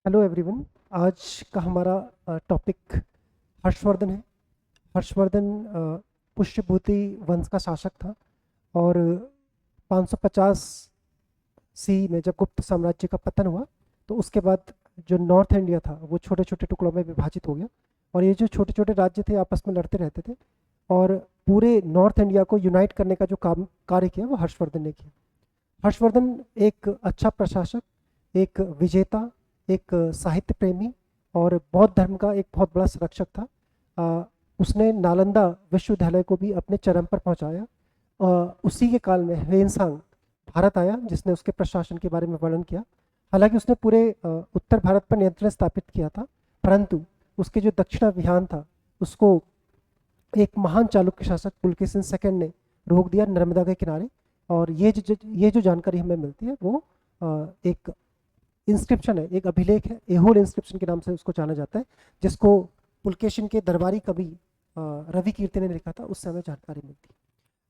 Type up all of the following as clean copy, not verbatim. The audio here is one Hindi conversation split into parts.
Hello everyone. आज का हमारा टॉपिक हर्षवर्धन है। हर्षवर्धन पुष्यभूति वंश का शासक था और 550 सी में जब गुप्त साम्राज्य का पतन हुआ तो उसके बाद जो नॉर्थ इंडिया था वो छोटे छोटे टुकड़ों में विभाजित हो गया और ये जो छोटे छोटे राज्य थे आपस में लड़ते रहते थे और पूरे नॉर्थ इंडिया को यूनाइट करने का जो काम कार्य किया वो हर्षवर्धन ने किया। हर्षवर्धन एक अच्छा प्रशासक, एक विजेता, एक साहित्य प्रेमी और बौद्ध धर्म का एक बहुत बड़ा संरक्षक था। उसने नालंदा विश्वविद्यालय को भी अपने चरम पर पहुंचाया। उसी के काल में ह्वेनसांग भारत आया जिसने उसके प्रशासन के बारे में वर्णन किया। हालांकि उसने पूरे उत्तर भारत पर नियंत्रण स्थापित किया था, परंतु उसके जो दक्षिण अभियान था उसको एक महान चालुक्य शासक पुलकेशिन सेकंड ने रोक दिया नर्मदा के किनारे। और ये जो जानकारी हमें मिलती है वो एक इंस्क्रिप्शन है, एक अभिलेख है, एहोल इंस्क्रिप्शन के नाम से उसको जाना जाता है, जिसको पुलकेशिन के दरबारी कवि रवि कीर्ति ने लिखा था। उससे हमें जानकारी मिलती है।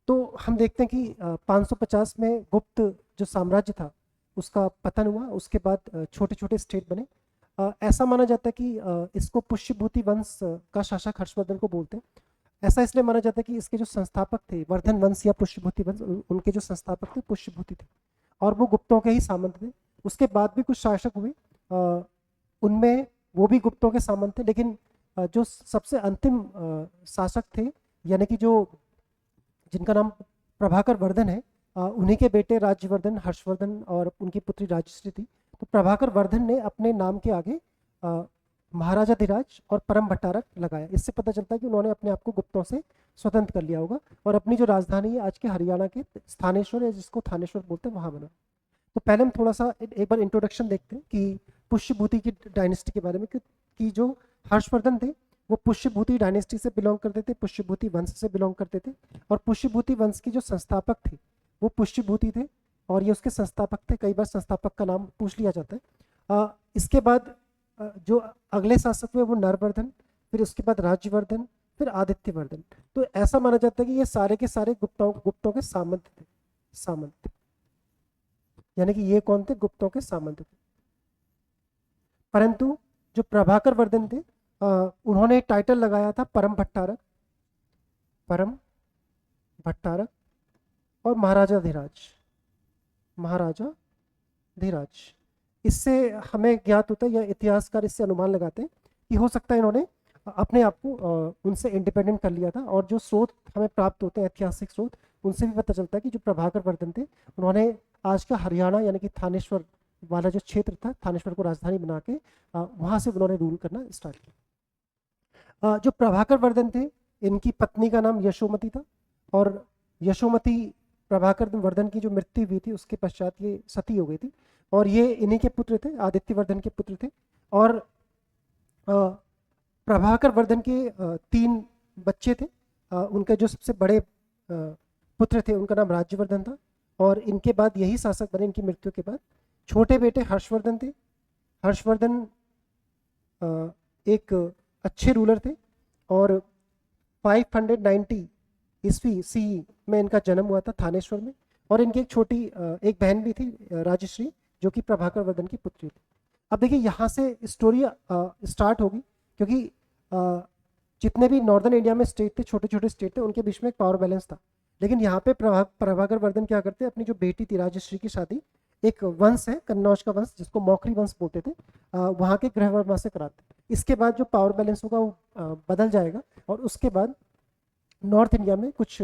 तो हम देखते हैं कि 550 में गुप्त जो साम्राज्य था उसका पतन हुआ। उसके बाद छोटे छोटे स्टेट बने। ऐसा माना जाता है कि इसको पुष्यभूति वंश का शासक हर्षवर्धन को बोलते हैं। ऐसा इसलिए माना जाता है कि इसके जो संस्थापक थे वर्धन वंश या पुष्यभूति वंश, उनके जो संस्थापक थे पुष्यभूति थे और वो गुप्तों के ही सामंत थे। उसके बाद भी कुछ शासक हुए, उनमें वो भी गुप्तों के सामंत थे, लेकिन जो सबसे अंतिम शासक थे यानी कि जो जिनका नाम प्रभाकर वर्धन है, उन्हीं के बेटे राज्यवर्धन, हर्षवर्धन और उनकी पुत्री राजश्री थी। तो प्रभाकर वर्धन ने अपने नाम के आगे महाराजा धीराज और परम भट्टारक लगाया। इससे पता चलता है कि उन्होंने अपने आप को गुप्तों से स्वतंत्र कर लिया होगा और अपनी जो राजधानी है आज के हरियाणा के स्थानेश्वर या जिसको थानेश्वर बोलते हैं वहां बना। तो पहले हम थोड़ा सा एक बार इंट्रोडक्शन देखते हैं कि पुष्यभूति की डायनेस्टी के बारे में कि जो हर्षवर्धन थे वो पुष्यभूति डायनेस्टी से बिलोंग करते थे, पुष्यभूति वंश से बिलोंग करते थे। और पुष्यभूति वंश के जो संस्थापक थे वो पुष्यभूति थे और ये उसके संस्थापक थे। कई बार संस्थापक का नाम पूछ लिया जाता है। इसके बाद जो अगले शासक हुए वो नरवर्धन, फिर उसके बाद राज्यवर्धन, फिर आदित्यवर्धन। तो ऐसा माना जाता है कि ये सारे के सारे गुप्तों के सामंत थे। सामंत यानी कि ये कौन थे? गुप्तों के सामंत थे। परंतु जो प्रभाकर वर्धन थे उन्होंने टाइटल लगाया था परम भट्टारक, परम भट्टारक और महाराजा धीराज, महाराजा धीराज। इससे हमें ज्ञात होता है या इतिहासकार इससे अनुमान लगाते हैं कि हो सकता है इन्होंने अपने आप को उनसे इंडिपेंडेंट कर लिया था। और जो स्रोत हमें प्राप्त होते हैं ऐतिहासिक स्रोत, उनसे भी पता चलता है कि जो प्रभाकर वर्धन थे उन्होंने आज का हरियाणा यानी कि थानेश्वर वाला जो क्षेत्र था, थानेश्वर को राजधानी बना के वहां से उन्होंने रूल करना स्टार्ट किया। जो प्रभाकर वर्धन थे इनकी पत्नी का नाम यशोमती था और यशोमती प्रभाकर वर्धन की जो मृत्यु हुई थी उसके पश्चात ये सती हो गई थी और ये इन्हीं के पुत्र थे, आदित्यवर्धन के पुत्र थे। और प्रभाकर वर्धन के 3 बच्चे थे। उनके जो सबसे बड़े पुत्र थे उनका नाम राज्यवर्धन था और इनके बाद यही शासक बने इनकी मृत्यु के बाद। छोटे बेटे हर्षवर्धन थे। हर्षवर्धन एक अच्छे रूलर थे और 590 ईस्वी सी में इनका जन्म हुआ था थानेश्वर में। और इनकी एक छोटी एक बहन भी थी राजश्री, जो कि प्रभाकर वर्धन की पुत्री थी। अब देखिए यहाँ से स्टोरी स्टार्ट होगी क्योंकि जितने भी नॉर्दर्न इंडिया में स्टेट थे, छोटे छोटे स्टेट थे, उनके बीच में एक पावर बैलेंस था। लेकिन यहाँ पे प्रभाकर वर्धन क्या करते हैं, अपनी जो बेटी थी राजश्री की शादी एक वंश है कन्नौज का वंश जिसको मौखरी वंश बोलते थे, वहाँ के गृहवर्मा से कराते। इसके बाद जो पावर बैलेंस होगा वो बदल जाएगा और उसके बाद नॉर्थ इंडिया में कुछ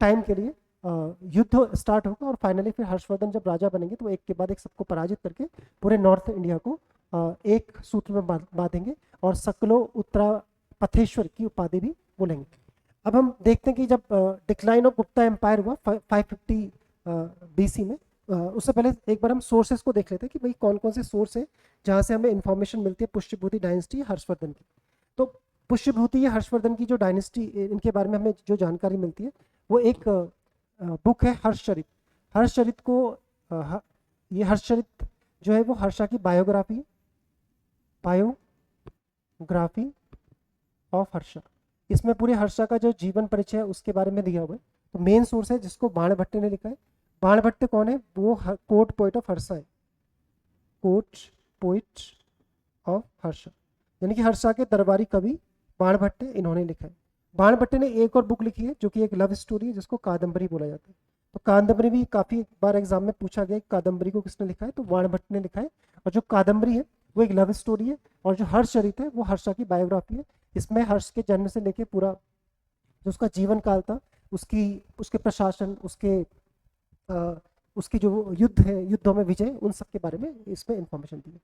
टाइम के लिए युद्ध स्टार्ट होगा और फाइनली फिर हर्षवर्धन जब राजा बनेंगे तो एक के बाद एक सबको पराजित करके पूरे नॉर्थ इंडिया को एक सूत्र में बांधेंगे और सकलो उत्तरा पथेश्वर की उपाधि भी बोलेंगे। अब हम देखते हैं कि जब डिक्लाइन ऑफ गुप्ता एम्पायर हुआ 550 बीसी में, उससे पहले एक बार हम सोर्सेस को देख लेते हैं कि भाई कौन कौन से सोर्स है जहाँ से हमें इंफॉर्मेशन मिलती है पुष्यभूति डायनेस्टी हर्षवर्धन की। तो पुष्यभूति या हर्षवर्धन की जो डायनेस्टी इनके बारे में हमें जो जानकारी मिलती है वो एक बुक है हर्षचरित। हर्षचरित को ये हर्षचरित जो है वो हर्षा की बायोग्राफी, बायोग्राफी ऑफ हर्षा। इसमें पूरे हर्षा का जो जीवन परिचय है उसके बारे में दिया हुआ है। तो मेन सोर्स है जिसको बाणभट्ट ने लिखा है। बाणभट्ट कौन है? वो कोर्ट पोइट ऑफ हर्षा है, कोर्ट पोइट ऑफ हर्षा, यानी कि हर्षा के दरबारी कवि बाणभट्ट इन्होंने लिखा है। बाणभट्ट ने एक और बुक लिखी है जो कि एक लव स्टोरी है, जिसको कादम्बरी बोला जाता है। तो कादम्बरी भी काफ़ी बार एग्जाम में पूछा गया, कादम्बरी को किसने लिखा है, तो बाणभट्ट ने लिखा है। और जो कादम्बरी है वो एक लव स्टोरी है, और जो हर्षचरित है वो हर्षा की बायोग्राफी है। इसमें हर्ष के जन्म से लेके पूरा जो उसका जीवन काल था, उसके प्रशासन, उसकी जो युद्ध है, युद्धों में विजय, उन सब के बारे में इसमें इंफॉर्मेशन दी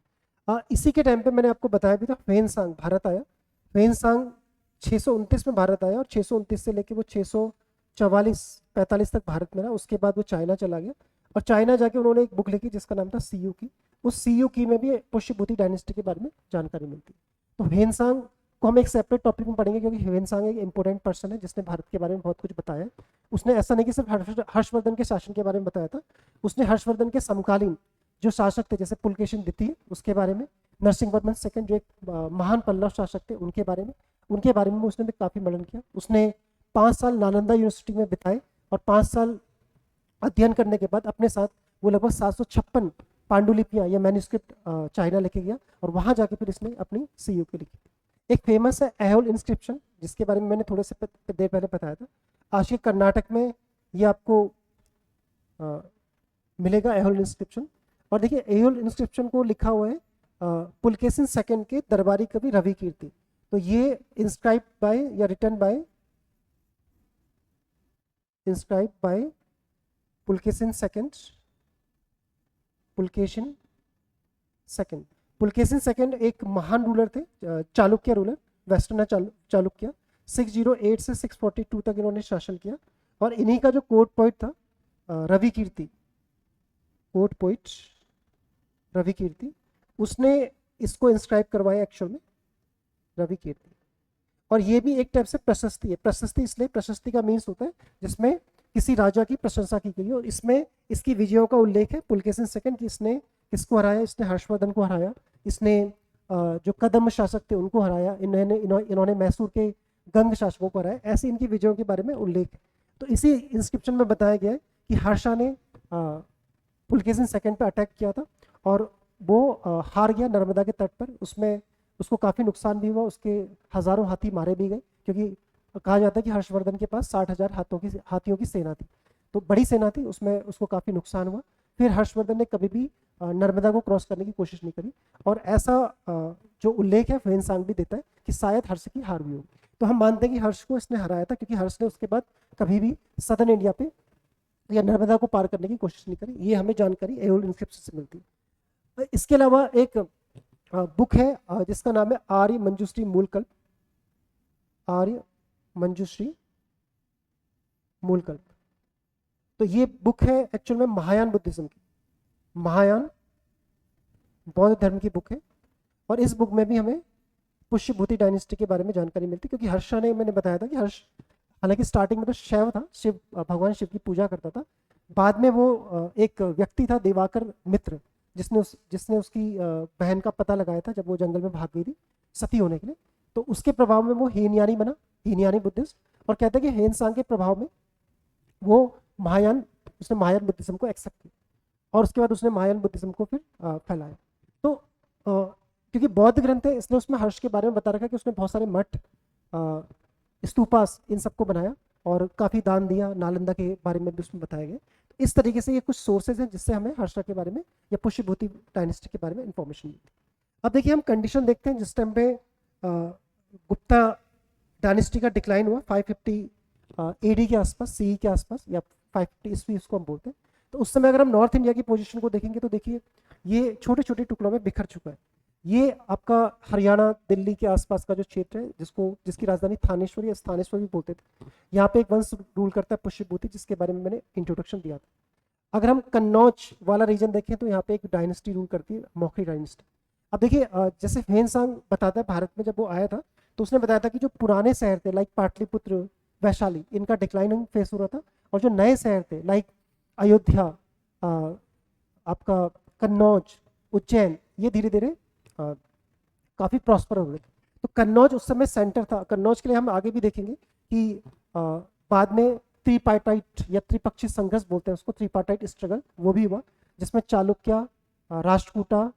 है। इसी के टाइम पे मैंने आपको बताया भी था, ह्वेनसांग भारत आया। ह्वेनसांग 629 में भारत आया, और 629 से लेके वो 644-45 तक भारत में रहा। उसके बाद वो चाइना चला गया, और चाइना जाके उन्होंने एक बुक लिखी जिसका नाम था सीयू की। उस सीयू की में भी पुष्यभूति डायनेस्टी के बारे में जानकारी मिलती है। तो ह्वेनसांग को हम एक सेपरेट टॉपिक में पढ़ेंगे, क्योंकि ह्वेनसांग एक इंपॉर्टेंट पर्सन है जिसने भारत के बारे में बहुत कुछ बताया है। उसने ऐसा नहीं कि सिर्फ हर्षवर्धन के शासन के बारे में बताया था, उसने हर्षवर्धन के समकालीन जो शासक थे, जैसे पुलकेशिन द्वितीय, उसके बारे में, नरसिंहवर्मन सेकंड जो एक महान पल्लव शासक थे, उनके बारे में उसने भी काफ़ी वर्णन किया। उसने 5 साल नालंदा यूनिवर्सिटी में बिताए, और 5 साल अध्ययन करने के बाद अपने साथ वो लगभग 756 पांडुलिपियाँ या मैन्यूस्क्रिप्ट चाइना लेके गया, और वहाँ जाके फिर इसने अपनी सीयू की लिखी। एक फेमस है एहोल इंस्क्रिप्शन, जिसके बारे में मैंने थोड़े से देर पहले बताया था। आज के कर्नाटक में ये आपको मिलेगा, एहोल इंस्क्रिप्शन। और देखिए, एहोल इंस्क्रिप्शन को लिखा हुआ है पुलकेशिन सेकंड के दरबारी कवि रवि कीर्ति। तो ये इंस्क्राइब बाय या written by Pulakeshin second. Pulakeshin second एक महान रूलर थे, चालुक्य रूलर, वेस्टर्न चालुक्य। 608 से 642 तक इन्होंने शासन किया। और इन्हीं का जो कोर्ट पोइट था रवि कीर्ति, उसने इसको इंस्क्राइब करवाया एक्चुअल में, रवि कीर्ति। और ये भी एक टाइप से प्रशस्ति है। प्रशस्ति इसलिए, प्रशस्ति का मीन्स होता है जिसमें किसी राजा की प्रशंसा की गई हो। इसमें इसकी विजयों का उल्लेख है पुलकेशिन सेकंड की। इसने किसको हराया, इसने हर्षवर्धन को हराया, इसने जो कदम शासक थे उनको हराया, इन्होंने मैसूर के गंग शासकों को हराया। ऐसी इनकी विजयों के बारे में उल्लेख है। तो इसी इंस्क्रिप्शन में बताया गया है कि हर्षा ने पुलकेशिन सेकंड पे अटैक किया था, और वो हार गया नर्मदा के तट पर। उसमें उसको काफ़ी नुकसान भी हुआ, उसके हज़ारों हाथी मारे भी गए, क्योंकि कहा जाता है कि हर्षवर्धन के पास 60,000 हाथियों की सेना थी। तो बड़ी सेना थी, उसमें उसको काफ़ी नुकसान हुआ। फिर हर्षवर्धन ने कभी भी नर्मदा को क्रॉस करने की कोशिश नहीं करी। और ऐसा जो उल्लेख है ह्वेनसांग भी देता है कि शायद हर्ष की हार हुई होगी। तो हम मानते हैं कि हर्ष को इसने हराया था, क्योंकि हर्ष ने उसके बाद कभी भी सदर्न इंडिया पे या नर्मदा को पार करने की कोशिश नहीं करी। ये हमें जानकारी एहोल इंस्क्रिप्शन से मिलती है। इसके अलावा एक बुक है जिसका नाम है आर्य मंजुश्री मूलकल्प। तो ये बुक है एक्चुअल में महायान बुद्धिज्म की, महायान बौद्ध धर्म की बुक है। और इस बुक में भी हमें पुष्यभूति डायनेस्टी के बारे में जानकारी मिलती है, क्योंकि हर्षा ने, मैंने बताया था कि हर्ष हालांकि स्टार्टिंग में तो शैव था, भगवान शिव की पूजा करता था। बाद में वो एक व्यक्ति था देवाकर मित्र, जिसने उसकी बहन का पता लगाया था जब वो जंगल में भाग गई थी सती होने के लिए। तो उसके प्रभाव में वो हीनयानी बना, हीनयानी बुद्धिस्ट। और कहते हैं कि ह्वेनसांग के प्रभाव में वो उसने महायान बुद्धिज्म को एक्सेप्ट किया, और उसके बाद उसने महायान बुद्धिज्म को फिर फैलाया। तो क्योंकि बौद्ध ग्रंथ है, इसलिए उसमें हर्ष के बारे में बता रखा कि उसने बहुत सारे मठ, स्तूपास, इन सबको बनाया, और काफ़ी दान दिया। नालंदा के बारे में भी उसमें बताया गया। इस तरीके से ये कुछ सोर्सेज हैं जिससे हमें हर्षा के बारे में या पुष्यभूति डायनेस्टी के बारे में इंफॉर्मेशन मिलती है। अब देखिए, हम कंडीशन देखते हैं जिस टाइम पे गुप्ता डायनेस्टी का डिक्लाइन हुआ 550 एडी के आसपास, सी के आसपास, या 550 ईस्वी उसको हम बोलते हैं। तो उस समय अगर हम नॉर्थ इंडिया की पोजीशन को देखेंगे तो देखिए ये छोटे छोटे टुकड़ों में बिखर चुका है। ये आपका हरियाणा, दिल्ली के आसपास का जो क्षेत्र है, जिसकी राजधानी थानेश्वर या स्थानेश्वर भी बोलते थे, यहाँ पे एक वंश रूल करता है पुष्यभूति, जिसके बारे में मैंने इंट्रोडक्शन दिया था। अगर हम कन्नौज वाला रीजन देखें तो यहाँ पे एक डायनेस्टी रूल करती है, मौखरी डायनेस्टी। अब देखिए, जैसे ह्वेनसांग बताता है भारत में जब वो आया था तो उसने बताया था कि जो पुराने शहर थे लाइक पाटलिपुत्र, वैशाली, इनका डिक्लाइनिंग फेस हो रहा था, और जो नए शहर थे लाइक अयोध्या, आपका कन्नौज, उज्जैन, ये धीरे धीरे काफ़ी प्रॉस्पर हो गए थे। तो कन्नौज उस समय सेंटर था। कन्नौज के लिए हम आगे भी देखेंगे कि बाद में त्रिपार्टाइट या त्रिपक्षीय संघर्ष बोलते हैं उसको, त्रिपार्टाइट स्ट्रगल, वो भी हुआ, जिसमें चालुक्य, राष्ट्रकूटा,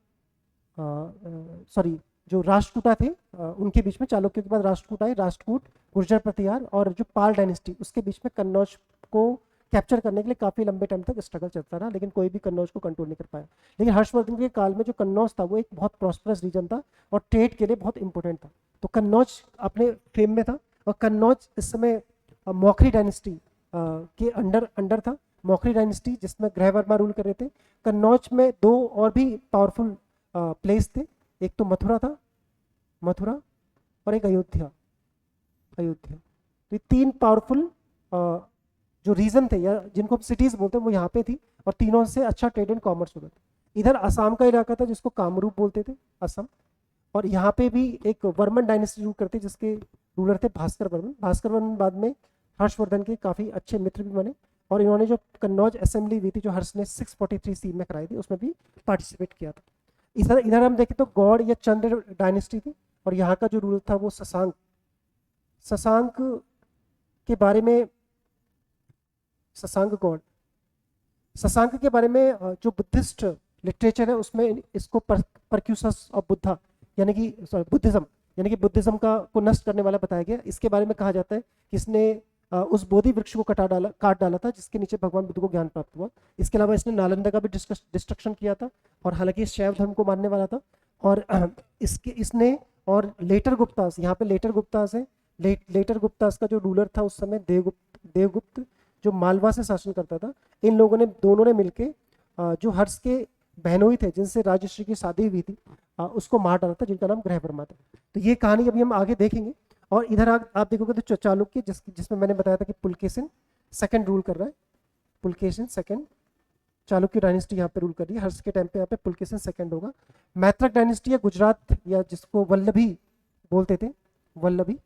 जो राष्ट्रकूटा थे उनके बीच में, चालुक्यों के बाद राष्ट्रकूट आए, राष्ट्रकूट, गुर्जर प्रतिहार और जो पाल डायनेस्टी, उसके बीच में कन्नौज को कैप्चर करने के लिए काफ़ी लंबे टाइम तक स्ट्रगल चलता रहा, लेकिन कोई भी कन्नौज को कंट्रोल नहीं कर पाया। लेकिन हर्षवर्धन के काल में जो कन्नौज था वो एक बहुत प्रॉस्परस रीजन था और ट्रेड के लिए बहुत इंपॉर्टेंट था, तो कन्नौज अपने फेम में था। और कन्नौज इस समय मौखरी डायनेस्टी के अंडर था। मौखरी डायनेस्टी जिसमें ग्रह वर्मा रूल कर रहे थे। कन्नौज में दो और भी पावरफुल प्लेस थे, एक तो मथुरा था, मथुरा, और एक अयोध्या, अयोध्या। तो ये तीन पावरफुल जो रीजन थे या जिनको हम सिटीज बोलते हैं वो यहाँ पे थी, और तीनों से अच्छा ट्रेड एंड कॉमर्स होता था। इधर असम का इलाका था जिसको कामरूप बोलते थे, असम, और यहाँ पे भी एक वर्मन डायनेस्टी रूल करते जिसके रूलर थे भास्कर वर्मन। भास्कर वर्मन बाद में हर्षवर्धन के काफ़ी अच्छे मित्र भी बने, और इन्होंने जो कन्नौज असेंबली हुई थी जो हर्ष ने 643 सी में कराई थी उसमें भी पार्टिसिपेट किया था। इधर हम देखें तो गौड़ या चंद्र डायनेस्टी थी, और यहाँ का जो रूलर था वो शशांक। शशांक के बारे में, शशांक गौड़, शशांक के बारे में जो बुद्धिस्ट लिटरेचर है उसमें इसको परक्यूसस ऑफ बुद्धा यानी कि बुद्धिज्म, यानी कि बुद्धिज्म को नष्ट करने वाला बताया गया। इसके बारे में कहा जाता है कि इसने उस बोधि वृक्ष को काट डाला था जिसके नीचे भगवान बुद्ध को ज्ञान प्राप्त हुआ। इसके अलावा इसने नालंदा का भी डिस्ट्रक्शन किया था, और हालांकि शैव धर्म को मानने वाला था। और इसने और लेटर गुप्तास, यहाँ पे लेटर गुप्तास है, लेटर गुप्तास का जो रूलर था उस समय देवगुप्त जो मालवा से शासन करता था। इन लोगों ने दोनों ने मिलके जो हर्ष के बहनोई थे जिनसे राजश्री की शादी हुई थी उसको मार डाला था, जिनका नाम ग्रहवर्मा था। तो ये कहानी अभी हम आगे देखेंगे। और इधर आप देखोगे तो चालुक्य जिसमें मैंने बताया था कि पुलकेशिन सेकंड रूल कर रहा है, पुलकेशिन सेकंड, चालुक्य डायनेस्टी यहाँ पे रूल कर रही है। हर्ष के टाइम पे यहाँ पे पुलकेशिन सेकंड होगा। मैत्रक डायनेस्टी या गुजरात या जिसको वल्लभी बोलते थे, वल्लभी,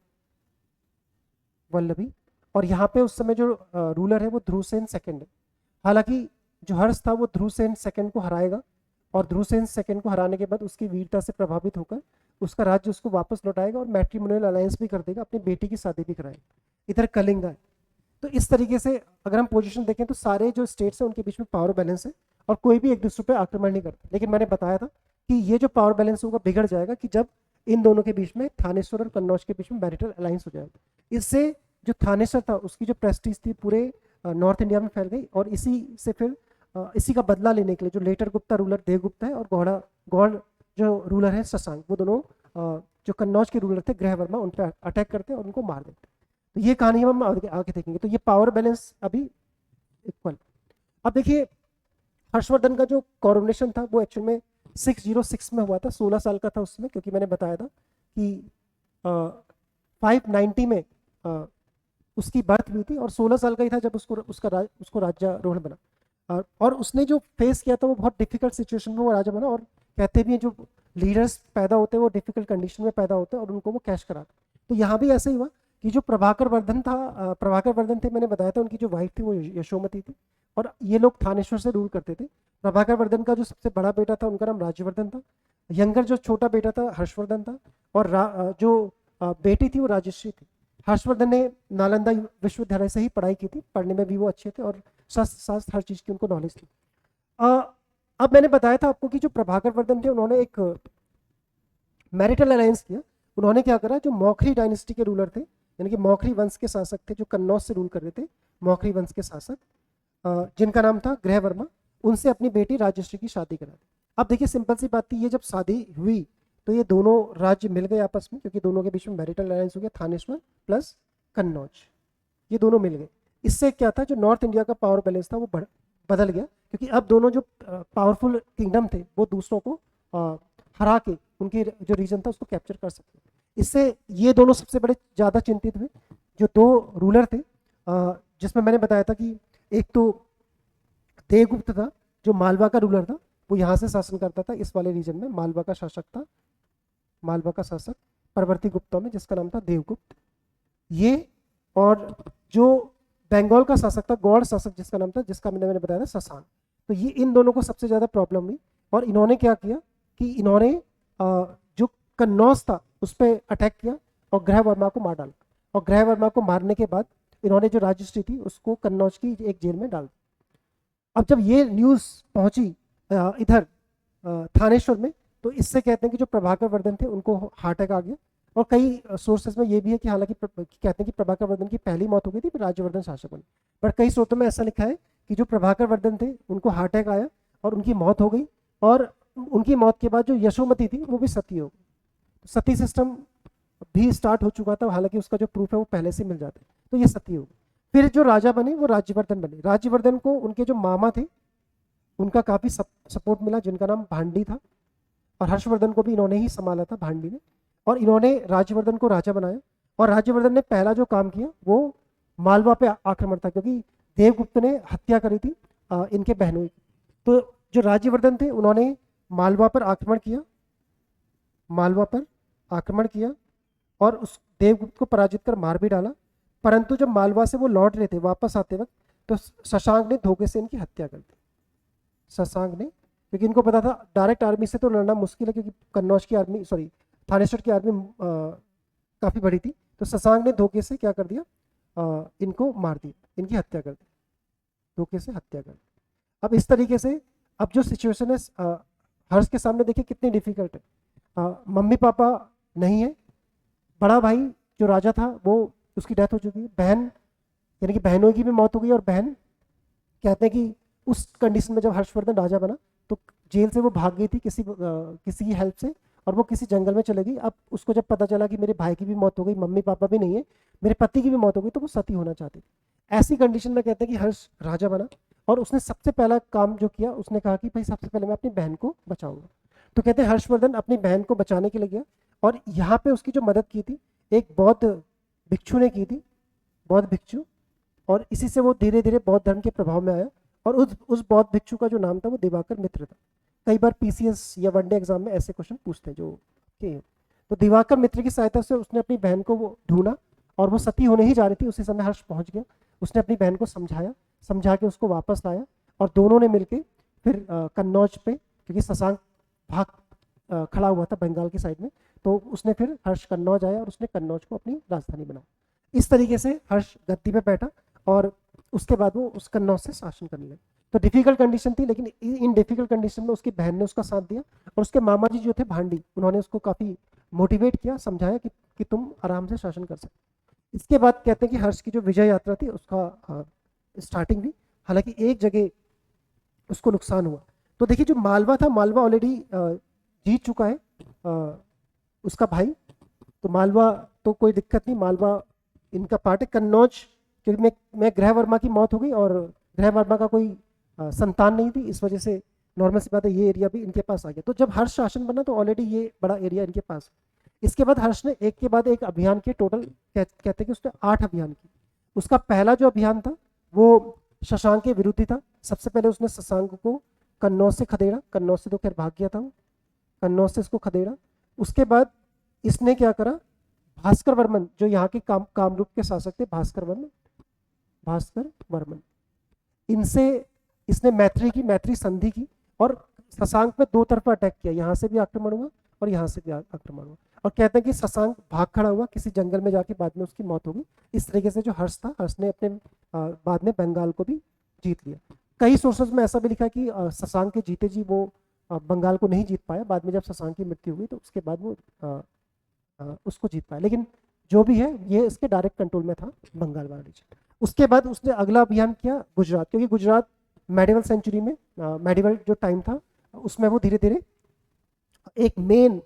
और यहाँ पे उस समय जो रूलर है वो ध्रुवसेन सेकंड है। हालांकि जो हर्ष था वो ध्रुवसेन सेकंड को हराएगा, और ध्रुवसेन सेकंड को हराने के बाद उसकी वीरता से प्रभावित होकर उसका राज्य उसको वापस लौटाएगा और मैट्रिमोनियल अलायंस भी कर देगा, अपनी बेटी की शादी भी कराएगा। इधर कलिंगा है। तो इस तरीके से अगर हम पोजीशन देखें तो सारे जो स्टेट्स हैं उनके बीच में पावर बैलेंस है, और कोई भी एक दूसरे पर आक्रमण नहीं करता। लेकिन मैंने बताया था कि ये जो पावर बैलेंस होगा बिगड़ जाएगा कि जब इन दोनों के बीच में, थानेश्वर और कन्नौज के बीच में मैरिटल अलायंस हो जाएगा। इससे जो थानेश्वर था उसकी जो प्रेस्टीज थी पूरे नॉर्थ इंडिया में फैल गई, और इसी से फिर इसी का बदला लेने के लिए जो लेटर गुप्ता रूलर देवगुप्ता है और गौड़ जो रूलर है शशांक, वो दोनों जो कन्नौज के रूलर थे ग्रहवर्मा, उन पर अटैक करते हैं और उनको मार देते हैं। तो ये कहानी हम आगे देखेंगे। तो ये पावर बैलेंस अभी इक्वल। अब देखिए हर्षवर्धन का जो कॉरोनेशन था वो एक्चुअल में 606 में हुआ था, 16 साल का था उसमें, क्योंकि मैंने बताया था कि 590 में उसकी बर्थ हुई थी, और 16 साल का ही था जब उसको राज्यारोहण बना। और उसने जो फेस किया था वो बहुत डिफिकल्ट सिचुएशन में वो राजा बना, और कहते भी हैं जो लीडर्स पैदा होते हैं वो डिफिकल्ट कंडीशन में पैदा होते हैं और उनको वो कैश कराते। तो यहाँ भी ऐसे ही हुआ कि जो प्रभाकर वर्धन थे, मैंने बताया था उनकी जो वाइफ थी वो यशोमती थी, और ये लोग थानेश्वर से रूल करते थे। प्रभाकर वर्धन का जो सबसे बड़ा बेटा था उनका नाम राज्यवर्धन था, यंगर जो छोटा बेटा था हर्षवर्धन था, और जो बेटी थी वो राजश्री थी। हर्षवर्धन ने नालंदा विश्वविद्यालय से ही पढ़ाई की थी, पढ़ने में भी वो अच्छे थे और शास्त्र हर चीज़ की उनको नॉलेज थी। अब मैंने बताया था आपको कि जो प्रभाकर वर्धन थे उन्होंने एक मैरिटल अलायंस किया। उन्होंने क्या करा, जो मौखरी डायनेस्टी के रूलर थे, यानी कि मौखरी वंश के शासक थे जो कन्नौज से रूल कर रहे थे, मौखरी वंश के शासक जिनका नाम था ग्रहवर्मा, उनसे अपनी बेटी राजश्री की शादी करा दी। अब देखिए सिंपल सी बात थी, ये जब शादी हुई तो ये दोनों राज्य मिल गए आपस में, क्योंकि दोनों के बीच में मैरिटल अलायंस हो गया, थानेश्वर प्लस कन्नौज, ये दोनों मिल गए। इससे क्या था, जो नॉर्थ इंडिया का पावर बैलेंस था वो बदल गया, क्योंकि अब दोनों जो पावरफुल किंगडम थे वो दूसरों को हरा के उनकी जो रीजन था उसको कैप्चर कर सकते। इससे ये दोनों सबसे बड़े ज़्यादा चिंतित हुए। जो दो रूलर थे जिसमें मैंने बताया था कि एक तो देवगुप्त था जो मालवा का रूलर था, वो यहाँ से शासन करता था, इस वाले रीजन में मालवा का शासक था, मालवा का शासक परवर्ती गुप्तों में, जिसका नाम था देवगुप्त। ये और जो बंगाल का शासक था, गौड़ शासक जिसका नाम था, जिसका मैंने बताया था शशांक। तो ये इन दोनों को सबसे ज़्यादा प्रॉब्लम हुई, और इन्होंने क्या किया कि इन्होंने जो कन्नौज था उस पर अटैक किया और ग्रहवर्मा को मार डाला, और ग्रहवर्मा को मारने के बाद इन्होंने जो रजिस्ट्री थी उसको कन्नौज की एक जेल में डाल दिया। अब जब ये न्यूज़ पहुंची इधर थानेश्वर में, तो इससे कहते हैं कि जो प्रभाकर वर्धन थे उनको हार्ट अटैक आ गया। और कई सोर्सेज में ये भी है कि हालांकि कहते हैं कि प्रभाकर वर्धन की पहली मौत हो गई थी फिर राज्यवर्धन शासक बने, पर कई स्रोतों में ऐसा लिखा है कि जो प्रभाकर वर्धन थे उनको हार्ट अटैक आया और उनकी मौत हो गई। और उनकी मौत के बाद जो यशोमती थी वो भी सती हो गई। तो सती सिस्टम भी स्टार्ट हो चुका था, हालांकि उसका जो प्रूफ है वो पहले से मिल जाता है, तो ये सती हो गई। फिर जो राजा बने वो राज्यवर्धन बने। राज्यवर्धन को उनके जो मामा थे उनका काफ़ी सपोर्ट मिला, जिनका नाम भांडी था, और हर्षवर्धन को भी इन्होंने ही संभाला था, भांडी ने। और इन्होंने राज्यवर्धन को राजा बनाया। और राज्यवर्धन ने पहला जो काम किया वो मालवा पे आक्रमण था, क्योंकि देवगुप्त ने हत्या करी थी इनके बहनों की। तो जो राज्यवर्धन थे उन्होंने मालवा पर आक्रमण किया, मालवा पर आक्रमण किया और उस देवगुप्त को पराजित कर मार भी डाला। परंतु जब मालवा से वो लौट रहे थे वापस आते वक्त, तो शशांक ने धोखे से इनकी हत्या कर दी। शशांक ने, क्योंकि इनको पता था डायरेक्ट आर्मी से तो लड़ना मुश्किल है, क्योंकि कन्नौज की आर्मी, सॉरी थानेश्वर की आर्मी काफ़ी बड़ी थी। तो शशांक ने धोखे से क्या कर दिया, इनको मार दिया, इनकी हत्या कर दी, धोखे से हत्या कर दी। अब इस तरीके से अब जो सिचुएशन है हर्ष के सामने देखिए कितनी डिफिकल्ट है। मम्मी पापा नहीं है, बड़ा भाई जो राजा था वो उसकी डेथ हो चुकी है, बहन यानी कि बहनों की भी मौत हो गई। और बहन कहते हैं कि उस कंडीशन में जब हर्षवर्धन राजा बना तो जेल से वो भाग गई थी किसी की हेल्प से, और वो किसी जंगल में चले गई। अब उसको जब पता चला कि मेरे भाई की भी मौत हो गई, मम्मी पापा भी नहीं है, मेरे पति की भी मौत हो गई, तो वो सती होना चाहती थी। ऐसी कंडीशन में कहते हैं कि हर्ष राजा बना और उसने सबसे पहला काम जो किया, उसने कहा कि भाई सबसे पहले मैं अपनी बहन को बचाऊंगा। तो कहते हैं हर्षवर्धन अपनी बहन को बचाने के लिए गया, और यहाँ पे उसकी जो मदद की थी एक बौद्ध भिक्षु ने की थी, बौद्ध भिक्षु। और इसी से वो धीरे धीरे बौद्ध धर्म के प्रभाव में आया। और उस बौद्ध भिक्षु का जो नाम था वो दिवाकर मित्र था। कई बार पीसीएस या वनडे एग्जाम में ऐसे क्वेश्चन पूछते हैं जो के। तो दिवाकर मित्र की सहायता से उसने अपनी बहन को वो ढूंढा, और वो सती होने ही जा रही थी, उसी समय हर्ष पहुंच गया। उसने अपनी बहन को समझा के उसको वापस लाया, और दोनों ने मिलकर फिर कन्नौज पे, क्योंकि शशांक भाग खड़ा हुआ था बंगाल की साइड में, तो उसने फिर हर्ष कन्नौज आया और उसने कन्नौज को अपनी राजधानी बनाया। इस तरीके से हर्ष गद्दी पे बैठा और उसके बाद वो उस कन्नौज से शासन करने लगे। तो डिफिकल्ट कंडीशन थी, लेकिन इन डिफिकल्ट कंडीशन में उसकी बहन ने उसका साथ दिया, और उसके मामा जी जो थे भांडी, उन्होंने उसको काफ़ी मोटिवेट किया, समझाया कि तुम आराम से शासन कर सकते। इसके बाद कहते हैं कि हर्ष की जो विजय यात्रा थी उसका स्टार्टिंग भी, हालांकि एक जगह उसको नुकसान हुआ। तो देखिए जो मालवा था, मालवा ऑलरेडी जीत चुका है उसका भाई, तो मालवा तो कोई दिक्कत नहीं, मालवा इनका पार्ट है। कन्नौज, क्योंकि मैं ग्रह वर्मा की मौत हो गई और ग्रह वर्मा का कोई संतान नहीं थी, इस वजह से नॉर्मल सी बात है ये एरिया भी इनके पास आ गया। तो जब हर्ष शासन बना तो ऑलरेडी ये बड़ा एरिया इनके पास। इसके बाद हर्ष ने एक के बाद एक अभियान किए, टोटल कहते हैं कि उसने 8 अभियान किए। उसका पहला जो अभियान था वो शशांक के विरुद्ध ही था। सबसे पहले उसने शशांक को कन्नौज से खदेड़ा, कन्नौज से तो खैर भाग गया था वो, कन्नौज से इसको खदेड़ा। उसके बाद इसने क्या करा, भास्कर वर्मन जो यहाँ के कामरूप के शासक थे, भास्कर वर्मन, इनसे इसने मैत्री संधि की, और शशांक पे 2 तरफा अटैक किया, यहाँ से भी आक्रमण हुआ और यहाँ से भी आक्रमण हुआ। और कहते हैं कि शशांक भाग खड़ा हुआ किसी जंगल में जाके, बाद में उसकी मौत हो गई। इस तरीके से जो हर्ष था, हर्ष ने अपने बाद में बंगाल को भी जीत लिया। कई सोर्सेज में ऐसा भी लिखा कि शशांक के जीते जी वो बंगाल को नहीं जीत पाया, बाद में जब शशांक की मृत्यु हुई तो उसके बाद वो उसको जीत पाया। लेकिन जो भी है ये इसके डायरेक्ट कंट्रोल में था बंगाल वाला रीजन। उसके बाद उसने अगला अभियान किया गुजरात, क्योंकि गुजरात मेडिवल सेंचुरी में, मेडिवल जो टाइम था उसमें वो धीरे धीरे एक मेन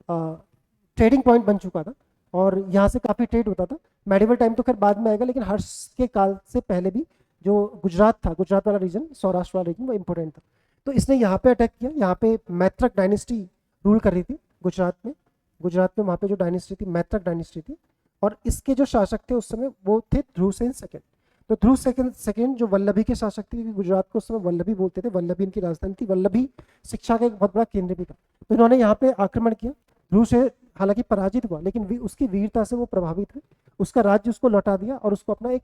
ट्रेडिंग पॉइंट बन चुका था, और यहाँ से काफ़ी ट्रेड होता था। मेडिवल टाइम तो खैर बाद में आएगा, लेकिन हर्ष के काल से पहले भी जो गुजरात था, गुजरात वाला रीजन, सौराष्ट्र वाला रीजन, वो इंपॉर्टेंट था। तो इसने यहाँ पे अटैक किया। यहाँ पे मैत्रक डायनेस्टी रूल कर रही थी गुजरात में वहाँ पे जो डायनेस्टी थी मैत्रक डायनेस्टी थी, और इसके जो शासक थे उस समय वो थे ध्रुवसेन सेकंड। तो ध्रुव सेकंड जो वल्लभी के शासक थे, गुजरात को उस समय वल्लभी बोलते थे, वल्लभी इनकी राजधानी थी, वल्लभी शिक्षा का एक बहुत बड़ा केंद्र भी था। तो इन्होंने यहाँ पे आक्रमण किया। ध्रुव से हालांकि पराजित हुआ, लेकिन उसकी वीरता से वो प्रभावित हुए, उसका राज्य उसको लौटा दिया और उसको अपना एक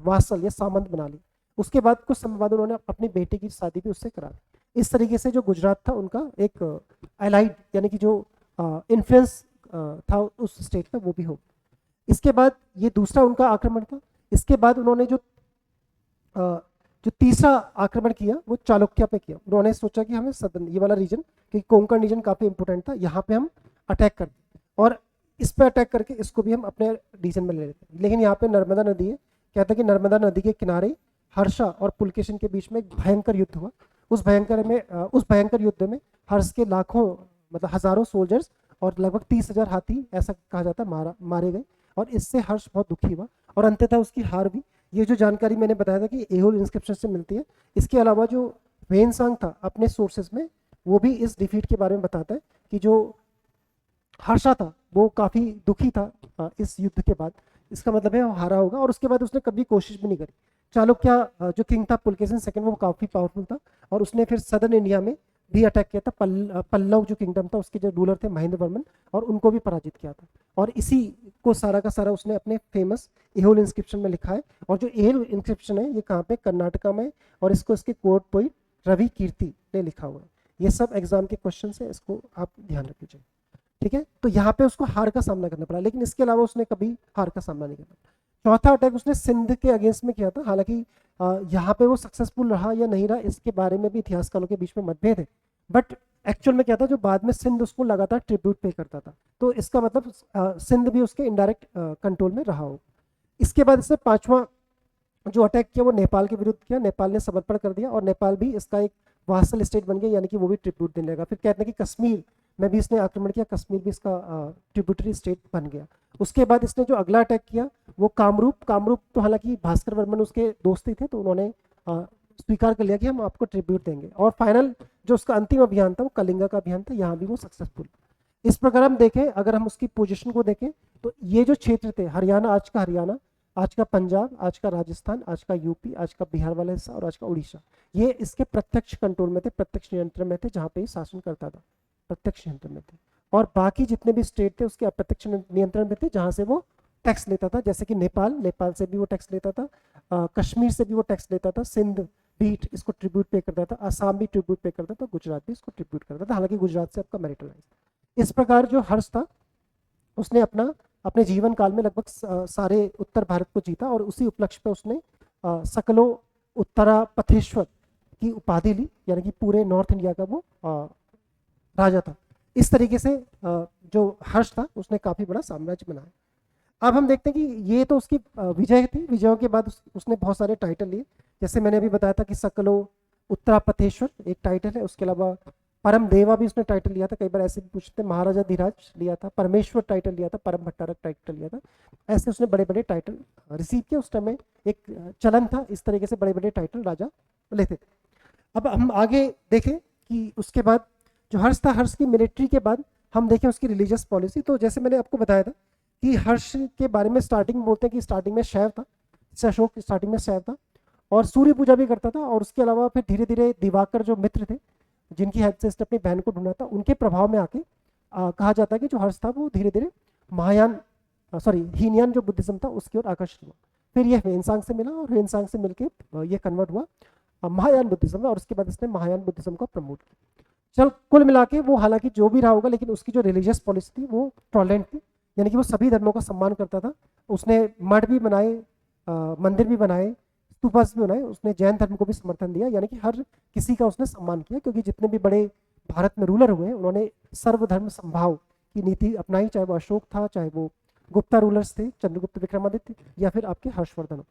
वासल या सामंत बना लिया। उसके बाद कुछ समय बाद उन्होंने अपनी बेटे की शादी भी उससे करा दी। इस तरीके से जो गुजरात था उनका एक एलाइड यानी कि जो इन्फ्लुएंस था उस स्टेट में, वो भी हो। इसके बाद ये दूसरा उनका आक्रमण था। इसके बाद उन्होंने जो जो तीसरा आक्रमण किया वो चालुक्य पे किया। उन्होंने सोचा कि हमें सदन ये वाला रीजन, क्योंकि कोंकण रीजन काफ़ी इंपॉर्टेंट था, यहाँ पे हम अटैक करते और इस पे अटैक करके इसको भी हम अपने रीजन में ले लेते हैं। लेकिन यहाँ पे नर्मदा नदी है, कहते हैं कि नर्मदा नदी के किनारे हर्षा और पुलकेशिन के बीच में एक भयंकर युद्ध हुआ। उस भयंकर युद्ध में हर्ष के लाखों मतलब हजारों सोल्जर्स और लगभग 30,000 हाथी ऐसा कहा जाता है मारे गए, और इससे हर्ष बहुत दुखी हुआ और अंततः उसकी हार भी। ये जो जानकारी मैंने बताया था कि एहोल इंस्क्रिप्शन से मिलती है, इसके अलावा जो वेनसांग था अपने सोर्सेज में वो भी इस डिफीट के बारे में बताता है कि जो हर्षा था वो काफ़ी दुखी था इस युद्ध के बाद। इसका मतलब है वो हारा होगा, और उसके बाद उसने कभी कोशिश भी नहीं करी। चालुक्य जो किंग था पुलकेशिन सेकंड, वो काफ़ी पावरफुल था और उसने फिर सदर्न इंडिया में भी अटैक किया था। पल्लव जो किंगडम था उसके जो रूलर थे महेंद्र वर्मन, और उनको भी पराजित किया था। और इसी को सारा का सारा उसने अपने फेमस एहोल इंस्क्रिप्शन में लिखा है। और जो एहोल इंस्क्रिप्शन है ये कहाँ पे, कर्नाटका में, और इसको इसके कोर्ट पोइट रवि कीर्ति ने लिखा हुआ है। ये सब एग्जाम के क्वेश्चन है, इसको आप ध्यान रखिए। ठीक है, तो यहाँ पे उसको हार का सामना करना पड़ा, लेकिन इसके अलावा उसने कभी हार का सामना नहीं करना। चौथा अटैक उसने सिंध के अगेंस्ट में किया था। हालांकि यहाँ पे वो सक्सेसफुल रहा या नहीं रहा इसके बारे में भी इतिहासकारों के बीच में मतभेद है, बट एक्चुअल में क्या था, जो बाद में सिंध उसको लगातार ट्रिब्यूट पे करता था, तो इसका मतलब सिंध भी उसके इनडायरेक्ट कंट्रोल में रहा हो। इसके बाद इसने पांचवा जो अटैक किया वो नेपाल के विरुद्ध किया। नेपाल ने समर्पण कर दिया और नेपाल भी इसका एक वासल स्टेट बन गया, यानी कि वो भी ट्रिब्यूट देने लगा। फिर कहते हैं कि कश्मीर में भी इसने आक्रमण किया, कश्मीर भी इसका ट्रिब्यूटरी स्टेट बन गया। उसके बाद इसने जो अगला अटैक किया वो कामरूप तो हालांकि भास्कर वर्मन उसके दोस्त ही थे, तो उन्होंने स्वीकार कर लिया कि हम आपको ट्रिब्यूट देंगे। और फाइनल जो उसका अंतिम अभियान था वो कलिंगा का अभियान था, यहाँ भी वो सक्सेसफुल। इस प्रकार हम देखें, अगर हम उसकी पोजीशन को देखें तो ये जो क्षेत्र थे, हरियाणा, आज का पंजाब, आज का राजस्थान, आज का यूपी, आज का बिहार वाला हिस्सा और आज का उड़ीसा, ये इसके प्रत्यक्ष कंट्रोल में थे, प्रत्यक्ष नियंत्रण में थे, जहाँ पे ये शासन करता था, प्रत्यक्ष नियंत्रण में थे। और बाकी जितने भी स्टेट थे उसके अप्रत्यक्ष नियंत्रण में थे, जहाँ से वो टैक्स लेता था, जैसे कि नेपाल से भी वो टैक्स लेता था, कश्मीर से भी वो टैक्स लेता था, सिंध भी इसको ट्रिब्यूट पे करता था, असम भी ट्रिब्यूट पे करता था, गुजरात भी इसको ट्रिब्यूट करता था, हालांकि गुजरात से आपका मैरिटलाइज। इस प्रकार जो हर्ष था उसने अपने जीवन काल में लगभग सारे उत्तर भारत को जीता, और उसी उपलक्ष्य पे उसने सकलो उत्तरा पथेश्वर की उपाधि ली, यानी कि पूरे नॉर्थ इंडिया का वो राजा था। इस तरीके से जो हर्ष था उसने काफी बड़ा साम्राज्य बनाया। अब हम देखते हैं कि ये तो उसकी विजय थी। विजयों के बाद उसने बहुत सारे टाइटल लिए, जैसे मैंने अभी बताया था कि सकलो उत्तरापथेश्वर एक टाइटल है, उसके अलावा परम देवा भी उसने टाइटल लिया था, कई बार ऐसे भी पूछते हैं, महाराजा धीराज लिया था, परमेश्वर टाइटल लिया था, परम भट्टारक टाइटल लिया था। ऐसे उसने बड़े बड़े टाइटल रिसीव किए। उस टाइम में एक चलन था, इस तरीके से बड़े बड़े टाइटल राजा लेते थे। अब हम आगे देखें कि उसके बाद जो हर्ष था, हर्ष की मिलिट्री के बाद हम देखें उसकी रिलीजियस पॉलिसी। तो जैसे मैंने आपको बताया था कि हर्ष के बारे में स्टार्टिंग बोलते हैं कि स्टार्टिंग में शैव था, अशोक स्टार्टिंग में शैव था और सूर्य पूजा भी करता था। और उसके अलावा फिर धीरे धीरे दिवाकर जो मित्र थे जिनकी हेल्प से इसने अपनी बहन को ढूंढा था, उनके प्रभाव में आके कहा जाता है कि जो हर्ष था वो धीरे धीरे हीनयान जो बुद्धिज्म था उसकी ओर आकर्षित हुआ। फिर ये ह्वेनसांग से मिला और ह्वेनसांग से मिलके ये कन्वर्ट हुआ महायान बुद्धिज्म में, और उसके बाद इसने महायान बुद्धिज्म को प्रमोट किया। चल कुल मिला के वो हालांकि जो भी रहा होगा, लेकिन उसकी जो रिलीजियस पॉलिसी थी वो टॉलरेंट थी, यानी कि वो सभी धर्मों का सम्मान करता था। उसने मठ भी बनाए, मंदिर भी बनाए, स्तूपास भी बनाए, उसने जैन धर्म को भी समर्थन दिया, यानी कि हर किसी का उसने सम्मान किया, क्योंकि जितने भी बड़े भारत में रूलर हुए उन्होंने सर्वधर्म संभाव की नीति अपनाई, चाहे वो अशोक था, चाहे वो गुप्ता रूलर्स थे, चंद्रगुप्त विक्रमादित्य, या फिर आपके हर्षवर्धन हो।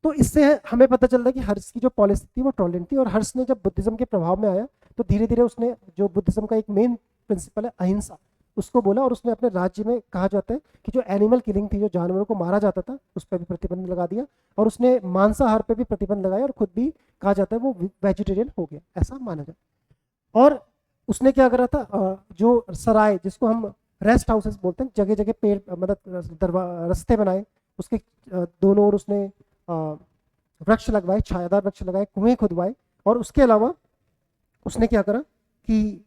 तो इससे हमें पता चलता है कि हर्ष की जो पॉलिसी थी वो टॉलरेंट थी। और हर्ष ने जब बुद्धिज्म के प्रभाव में आया तो धीरे धीरे उसने जो बुद्धिज्म का एक मेन प्रिंसिपल है अहिंसा, उसको बोला, और उसने अपने राज्य में कहा जाता है कि जो एनिमल किलिंग थी, जो जानवरों को मारा जाता था, उस पर भी प्रतिबंध लगा दिया, और उसने मांसाहार पे भी प्रतिबंध लगाया, और खुद भी कहा जाता है वो वेजिटेरियन हो गया, ऐसा माना जाता। और उसने क्या करा था, जो सराय जिसको हम रेस्ट हाउसेस बोलते हैं, जगह जगह पेड़ मतलब रास्ते बनाए, उसके दोनों ओर उसने वृक्ष लगवाए, छायादार वृक्ष लगाए, कुएं खुदवाए, और उसके अलावा उसने क्या करा कि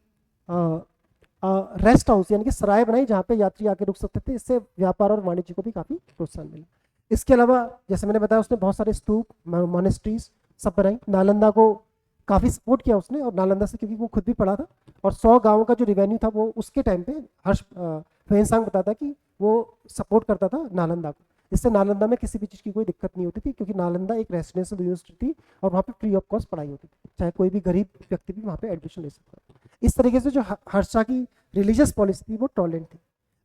रेस्ट हाउस यानी कि सराय बनाई जहाँ पे यात्री आके रुक सकते थे। इससे व्यापार और वाणिज्य को भी काफी प्रोत्साहन मिला। इसके अलावा जैसे मैंने बताया उसने बहुत सारे स्तूप, मोनेस्ट्रीज सब बनाई। नालंदा को काफी सपोर्ट किया उसने, और नालंदा से क्योंकि वो खुद भी पढ़ा था, और 100 गाँवों का जो रिवेन्यू था वो उसके टाइम पे हर्ष ह्वेनसांग बताता कि वो सपोर्ट करता था नालंदा को। इससे नालंदा में किसी भी चीज़ की कोई दिक्कत नहीं होती थी, क्योंकि नालंदा एक रेसिडेंशियल यूनिवर्सिटी थी और वहाँ पे फ्री ऑफ कॉस्ट पढ़ाई होती थी, चाहे कोई भी गरीब व्यक्ति भी वहाँ पे एडमिशन ले सकता था। इस तरीके से जो हर्षा की रिलीजियस पॉलिसी थी वो टॉलरेंट थी।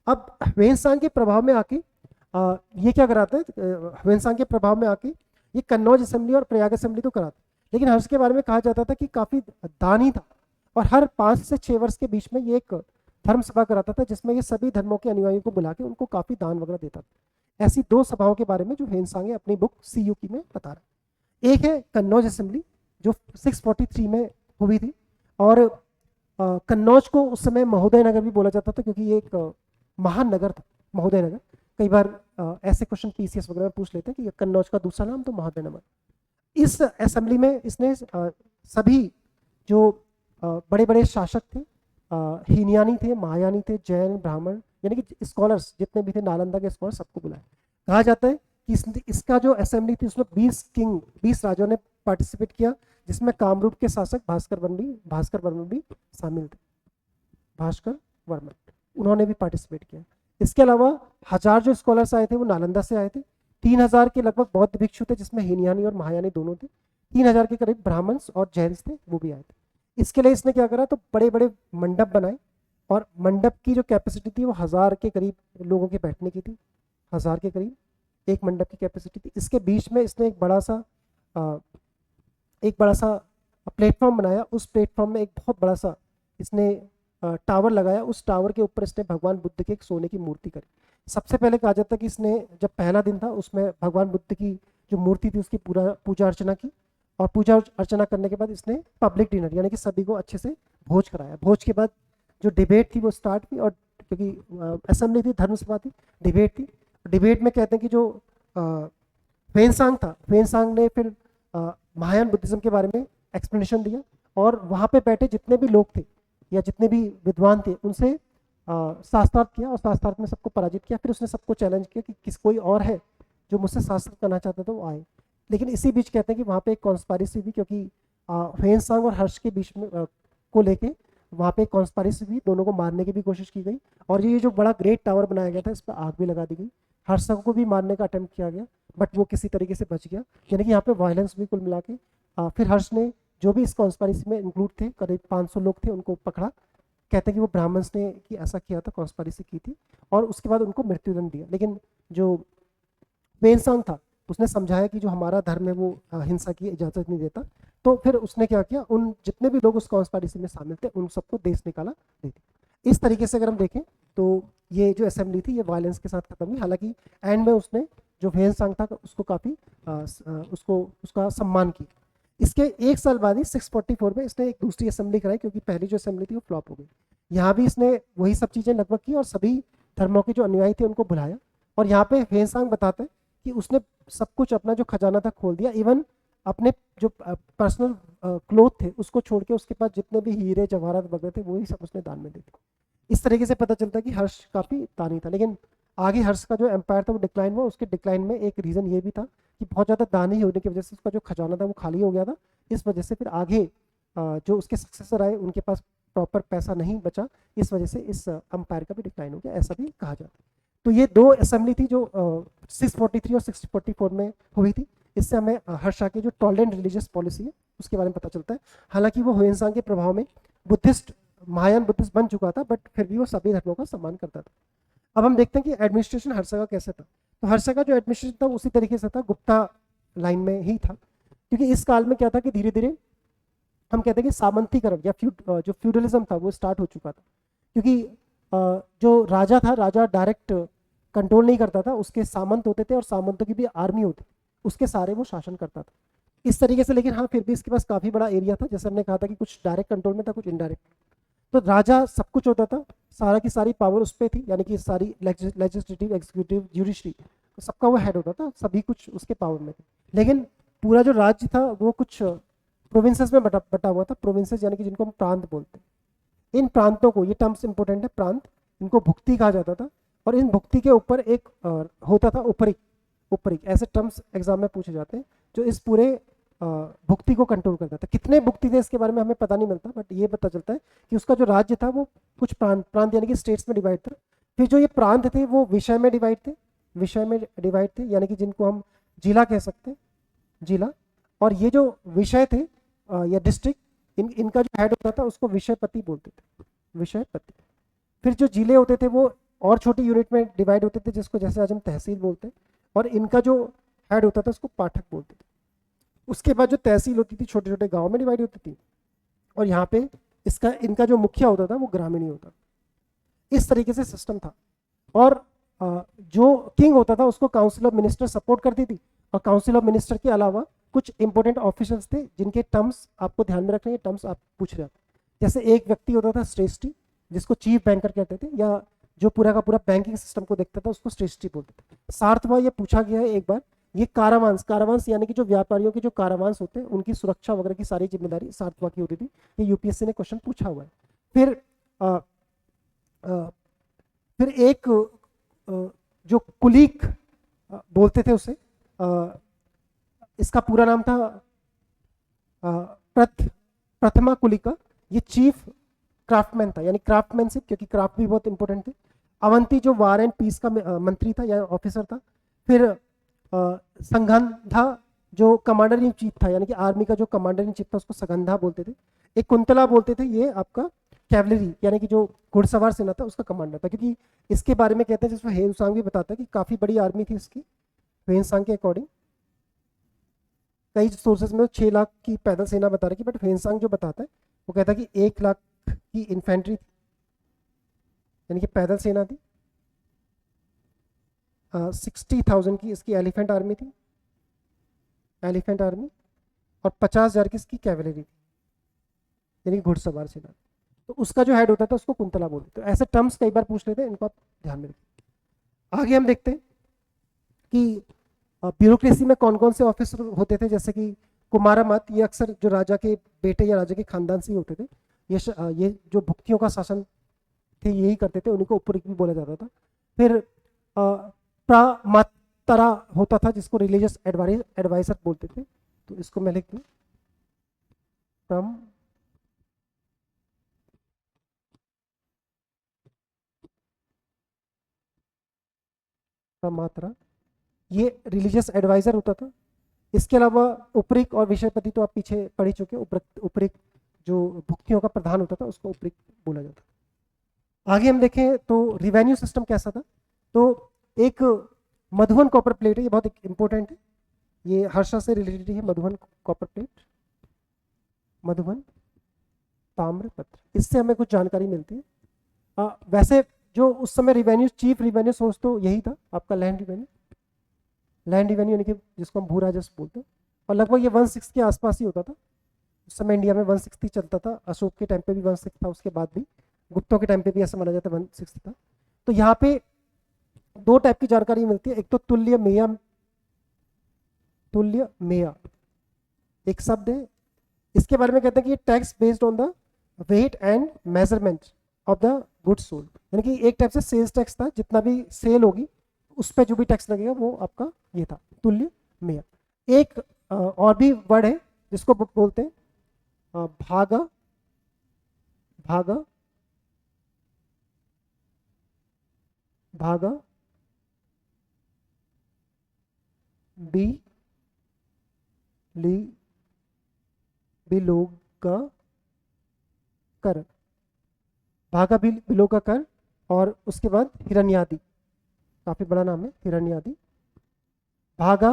अब ह्वेनसांग के प्रभाव में आके ये क्या कराते हैं, ह्वेनसांग के प्रभाव में आके ये कन्नौज असेंबली और प्रयाग असेंबली तो कराते, लेकिन हर्ष के बारे में कहा जाता था कि काफ़ी दानी था और हर 5 से 6 वर्ष के बीच में ये एक धर्म सभा कराता था, जिसमें ये सभी धर्मों के अनुयायियों को बुला के उनको काफ़ी दान वगैरह देता था। ऐसी 2 सभाओं के बारे में जो ह्वेनसांग अपनी बुक सीयूकी में बता रहा है। एक है कन्नौज असेंबली जो 643 में हुई थी, और कन्नौज को उस समय महोदय नगर भी बोला जाता था, क्योंकि ये एक महान नगर था महोदय नगर। कई बार ऐसे क्वेश्चन पीसीएस वगैरह में पूछ लेते हैं कि कन्नौज का दूसरा नाम तो महोदय नगर। इस असेंबली में इसने सभी जो बड़े बड़े शासक थे, हीनयानी थे, महायानी थे, जैन, ब्राह्मण, यानी कि स्कॉलर्स जितने भी थे नालंदा के स्कॉलर, सबको बुलाया। कहा जाता है कि इसका जो असेंबली थी उसमें 20 राजाओं ने पार्टिसिपेट किया, जिसमें कामरूप के शासक भास्कर वर्मन भी शामिल थे। भास्कर वर्मन उन्होंने भी पार्टिसिपेट किया। इसके अलावा 1000 जो स्कॉलर्स आए थे वो नालंदा से आए थे। 3000 के लगभग बौद्ध भिक्षु थे, जिसमें हीनयानी और महायानी दोनों थे। 3000 के करीब ब्राह्मण्स और जैन्स थे, वो भी आए थे। इसके लिए इसने क्या करा, तो बड़े बड़े मंडप बनाए, और मंडप की जो कैपेसिटी थी वो 1000 के करीब लोगों के बैठने की थी। 1000 के करीब एक मंडप की कैपेसिटी थी। इसके बीच में इसने एक बड़ा सा प्लेटफॉर्म बनाया। उस प्लेटफॉर्म में एक बहुत बड़ा सा इसने टावर लगाया। उस टावर के ऊपर इसने भगवान बुद्ध की एक सोने की मूर्ति करी। सबसे पहले कहा जाता है कि इसने जब पहला दिन था उसमें भगवान बुद्ध की जो मूर्ति थी उसकी पूजा अर्चना की, और पूजा अर्चना करने के बाद इसने पब्लिक डिनर यानी कि सभी को अच्छे से भोज कराया। भोज के बाद जो डिबेट थी वो स्टार्ट हुई, और क्योंकि असेंबली थी, धर्म सभा थी, डिबेट थी। डिबेट में कहते हैं कि जो ह्वेनसांग ने फिर महायान बुद्धिज्म के बारे में एक्सप्लेनेशन दिया, और वहाँ पे बैठे जितने भी लोग थे या जितने भी विद्वान थे उनसे शास्त्रार्थ किया, और शास्त्रार्थ में सबको पराजित किया। फिर उसने सबको चैलेंज किया कि कोई और है जो मुझसे शास्त्र करना चाहता था वो आए। लेकिन इसी बीच कहते हैं कि वहाँ पे एक कॉन्स्पायरेसी भी, क्योंकि ह्वेनसांग और हर्ष के बीच में को लेके वहाँ पे एक कॉन्स्पायरेसी भी, दोनों को मारने की भी कोशिश की गई। और ये जो बड़ा ग्रेट टावर बनाया गया था इस पर आग भी लगा दी गई। हर्ष को भी मारने का अटेम्प्ट किया गया, बट वो किसी तरीके से बच गया। यानी कि यहाँ पे वायलेंस भी कुल मिला के फिर हर्ष ने जो भी इस कॉन्स्पायरेसी में इंक्लूड थे, करीब 500 लोग थे, उनको पकड़ा। कहते हैं कि वो ब्राह्मण्स ने कि ऐसा किया था, कॉन्स्पायरेसी की थी, और उसके बाद उनको मृत्युदंड दिया। लेकिन जो ह्वेनसांग था उसने समझाया कि जो हमारा धर्म है वो हिंसा की इजाज़त नहीं देता। तो फिर उसने क्या किया, उन जितने भी लोग उस कॉन्स्पायरेसी में शामिल थे उन सबको देश निकाला दे दिया। इस तरीके से अगर हम देखें तो ये जो असेंबली थी ये वायलेंस के साथ खत्म हुई। हालांकि एंड में उसने जो ह्वेनसांग था उसको काफ़ी उसका सम्मान किया। इसके एक साल बाद ही 644 में इसने एक दूसरी असेंबली कराई, क्योंकि पहली जो असेंबली थी वो फ्लॉप हो गई। यहाँ भी इसने वही सब चीज़ें लगभग की और सभी धर्मों के जो अनुयायी थे उनको बुलाया। और यहाँ पे ह्वेनसांग बताते हैं कि उसने सब कुछ अपना जो खजाना था खोल दिया, इवन अपने जो पर्सनल क्लोथ थे उसको छोड़ के उसके पास जितने भी हीरे जवाहरात वगैरह थे वही सब उसने दान में दे दिए। इस तरीके से पता चलता है कि हर्ष काफ़ी दानी था। लेकिन आगे हर्ष का जो एम्पायर था वो डिक्लाइन हुआ। उसके डिक्लाइन में एक रीज़न ये भी था कि बहुत ज़्यादा दानी होने की वजह से उसका जो खजाना था वो खाली हो गया था। इस वजह से फिर आगे जो उसके सक्सेसर आए उनके पास प्रॉपर पैसा नहीं बचा, इस वजह से इस एम्पायर का भी डिक्लाइन हो गया, ऐसा भी कहा जाता है। तो ये 2 असेंबली थी जो 643 और 644 में हुई थी। इससे हमें हर्षा की जो टॉलरेंट रिलीजियस पॉलिसी है उसके बारे में पता चलता है। हालांकि वो ह्वेनसांग के प्रभाव में महायान बुद्धिस्ट बन चुका था, बट फिर भी वो सभी धर्मों का सम्मान करता था। अब हम देखते हैं कि एडमिनिस्ट्रेशन हर्षा का कैसे था। तो हर्षा का जो एडमिनिस्ट्रेशन था उसी तरीके से था, गुप्ता लाइन में ही था। क्योंकि इस काल में क्या था कि धीरे धीरे हम कहते हैं कि सामंतीकरण या जो फ्यूडलिज्म था वो स्टार्ट हो चुका था। क्योंकि जो राजा था, राजा डायरेक्ट कंट्रोल नहीं करता था, उसके सामंत होते थे और सामंतों की भी आर्मी होती, उसके सारे वो शासन करता था इस तरीके से। लेकिन हाँ फिर भी इसके पास काफ़ी बड़ा एरिया था, जैसे हमने कहा था कि कुछ डायरेक्ट कंट्रोल में था, कुछ इनडायरेक्ट। तो राजा सब कुछ होता था, सारा की सारी पावर उस पर थी, यानी कि सारी लेजिस्लेटिव, एग्जीक्यूटिव, ज्यूडिशरी, सबका वो हेड होता था, सभी कुछ उसके पावर में थे। लेकिन पूरा जो राज्य था वो कुछ प्रोविंसेस में बटा हुआ था। प्रोविंसेस यानी कि जिनको हम प्रांत बोलते हैं। इन प्रांतों को, ये टर्म्स इंपॉर्टेंट है, प्रांत, इनको भुक्ति कहा जाता था। और इन भुक्ति के ऊपर एक होता था उपरिक, ऐसे टर्म्स एग्जाम में पूछे जाते हैं, जो इस पूरे भुक्ति को कंट्रोल करता था। कितने भुक्ति थे इसके बारे में हमें पता नहीं मिलता, बट ये पता चलता है कि उसका जो राज्य था वो कुछ प्रांत यानी कि स्टेट्स में डिवाइड था। फिर जो ये प्रांत थे वो विषय में डिवाइड थे, विषय में डिवाइड थे, यानी कि जिनको हम जिला कह सकते हैं, जिला। और ये जो विषय थे या डिस्ट्रिक्ट, इनका जो हेड होता था उसको विषयपति बोलते थे, विषयपति। फिर जो जिले होते थे वो और छोटी यूनिट में डिवाइड होते थे, जिसको जैसे आज हम तहसील बोलते हैं, और इनका जो हेड होता था उसको पाठक बोलते थे। उसके बाद जो तहसील होती थी छोटे छोटे गाँव में डिवाइड होती थी, और यहाँ पे इनका जो मुखिया होता था वो ग्रामीण ही होता था। इस तरीके से सिस्टम था। और जो किंग होता था उसको काउंसिल ऑफ मिनिस्टर सपोर्ट करती थी, और काउंसिल ऑफ मिनिस्टर के अलावा कुछ इंपॉर्टेंट ऑफिसर्स थे जिनके टर्म्स आपको ध्यान में रखने, टर्म्स आप पूछ रहे हैं। जैसे एक व्यक्ति होता था श्रेष्ठी, जिसको चीफ बैंकर कहते थे, या जो पूरा का पूरा बैंकिंग सिस्टम को देखता था उसको श्रेष्ठी बोलते थे। सार्थवा ये पूछा गया है एक बार, ये कारावांस यानी कि जो व्यापारियों के जो कारावांस होते हैं उनकी सुरक्षा वगैरह की सारी जिम्मेदारी सार्थवा की होती थी। ये यूपीएससी ने क्वेश्चन पूछा हुआ है। फिर फिर एक जो कुलीक बोलते थे उसे, इसका पूरा नाम था प्रथमा कुलिका। ये चीफ क्राफ्टमैन था, यानी क्राफ्टमैनशिप, क्योंकि क्राफ्ट भी बहुत इंपॉर्टेंट थे। अवंती जो वार एंड पीस का मंत्री था या ऑफिसर था। फिर संगंधा जो कमांडर इन चीफ था, यानी कि आर्मी का जो कमांडर इन चीफ था उसको संगंधा बोलते थे। एक कुंतला बोलते थे, ये आपका कैवलरी यानी कि जो घुड़सवार सेना था उसका कमांडर था, क्योंकि इसके बारे में कहते हैं, जिसमें हेनसांग भी बताता है कि काफी बड़ी आर्मी थी इसकी हेनसांग के अकॉर्डिंग। कई सोर्सेज में 6 लाख की पैदल सेना बता रही, बट हेनसांग जो बताता है वो कहता है कि 1 लाख की इन्फेंट्री थी, यानी कि पैदल सेना थी। 60,000 की इसकी एलिफेंट आर्मी थी, एलिफेंट आर्मी, और 50,000 की इसकी कैवलरी थी, यानी घुड़सवार सेना। तो उसका जो हेड होता था उसको कुंतला बोलते। तो ऐसे टर्म्स कई बार पूछ लेते हैं, इनको आप ध्यान में रखें। आगे हम देखते हैं कि ब्यूरोक्रेसी में कौन कौन से ऑफिसर होते थे, जैसे कि कुमारामत, ये अक्सर जो राजा के बेटे या राजा के खानदान से ही होते थे। ये जो भुक्तियों का शासन थे यही करते थे, उन्हीं को उपरिक भी बोला जाता था। फिर प्रामातरा होता था, जिसको रिलीजियस एडवाइजर बोलते थे। तो इसको मैं लिख दूं, प्रमात्रा, ये रिलीजियस एडवाइजर होता था। इसके अलावा उपरिक और विषयपति तो आप पीछे पढ़ ही चुके। उपरिक जो भुक्तियों का प्रधान होता था उसको उपरिक बोला जाता था। आगे हम देखें तो रिवेन्यू सिस्टम कैसा था। तो एक मधुबन कॉपर प्लेट है, ये बहुत इंपॉर्टेंट है, ये हर्षा से रिलेटेड है। मधुबन कॉपर प्लेट, मधुबन ताम्रपत्र, इससे हमें कुछ जानकारी मिलती है। वैसे जो उस समय रिवेन्यू, चीफ रिवेन्यू सोर्स तो यही था आपका लैंड रिवेन्यू, यानी कि जिसको हम भू राजस्व बोलते हैं। और लगभग ये 1/6 के आसपास ही होता था। उस समय इंडिया में 1/6 चलता था। अशोक के टाइम पे भी 1/6 था, उसके बाद भी गुप्तों के टाइम पे भी ऐसा माना जाता है 1/6 था। तो यहाँ पे 2 टाइप की जानकारी मिलती है। एक तो तुल्य मेया एक शब्द है, इसके बारे में कहते हैं कि ये tax based on the weight and measurement of the goods sold, यानी कि एक टाइप से सेल्स टैक्स था। जितना भी सेल होगी उस पर जो भी टैक्स लगेगा वो आपका ये था, तुल्य मेया। एक और भी वर्ड है जिसको बोलते हैं भागा भागा भागा बी ली बिलोगा कर, भागा बिलो का कर। और उसके बाद हिरण्यादि, काफी बड़ा नाम है हिरण्यादि, भागा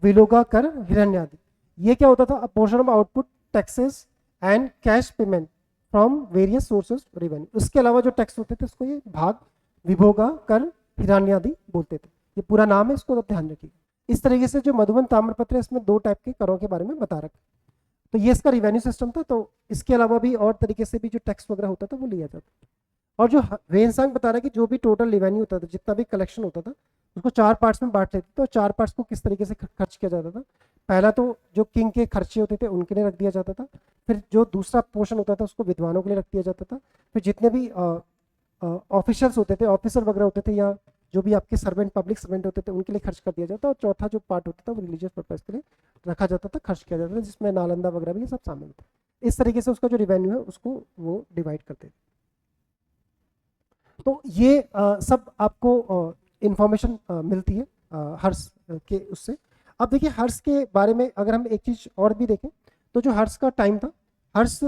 विलोगा कर हिरण्यादि। ये क्या होता था, अ portion of output taxes and cash payment from various sources revenue. उसके अलावा जो टैक्स होते थे उसको ये भाग विभोगा कर हिरण्यादि बोलते थे। ये पूरा नाम है, इसको ध्यान रखिएगा। इस तरीके से जो मधुबन ताम्रपत्र है इसमें 2 टाइप के करों के बारे में बता रखा। तो ये इसका रिवेन्यू सिस्टम था। तो इसके अलावा भी और तरीके से भी जो टैक्स वगैरह होता था वो लिया जाता। और जो वेनसांग बता रहा है कि जो भी टोटल रिवेन्यू होता था, जितना भी कलेक्शन होता था, उसको 4 पार्ट्स में बांट लेते थे। तो 4 पार्ट्स को किस तरीके से खर्च किया जाता था। पहला तो जो किंग के खर्चे होते थे उनके लिए रख दिया जाता था। फिर जो दूसरा पोर्शन होता था उसको विद्वानों के लिए रख दिया जाता था। फिर जितने भी ऑफिशियल्स होते थे, ऑफिसर वगैरह होते थे, या जो भी आपके सर्वेंट, पब्लिक सर्वेंट होते थे, उनके लिए खर्च कर दिया जाता। और चौथा जो पार्ट होता था वो रिलीजियस पर्पज के लिए रखा जाता था, खर्च किया जाता था, जिसमें नालंदा वगैरह भी ये सब शामिल थे। इस तरीके से उसका जो रिवेन्यू है उसको वो डिवाइड करते थे। तो ये सब आपको इंफॉर्मेशन मिलती है हर्ष के उससे। अब देखिए हर्ष के बारे में अगर हम एक चीज़ और भी देखें तो जो हर्ष का टाइम था, हर्ष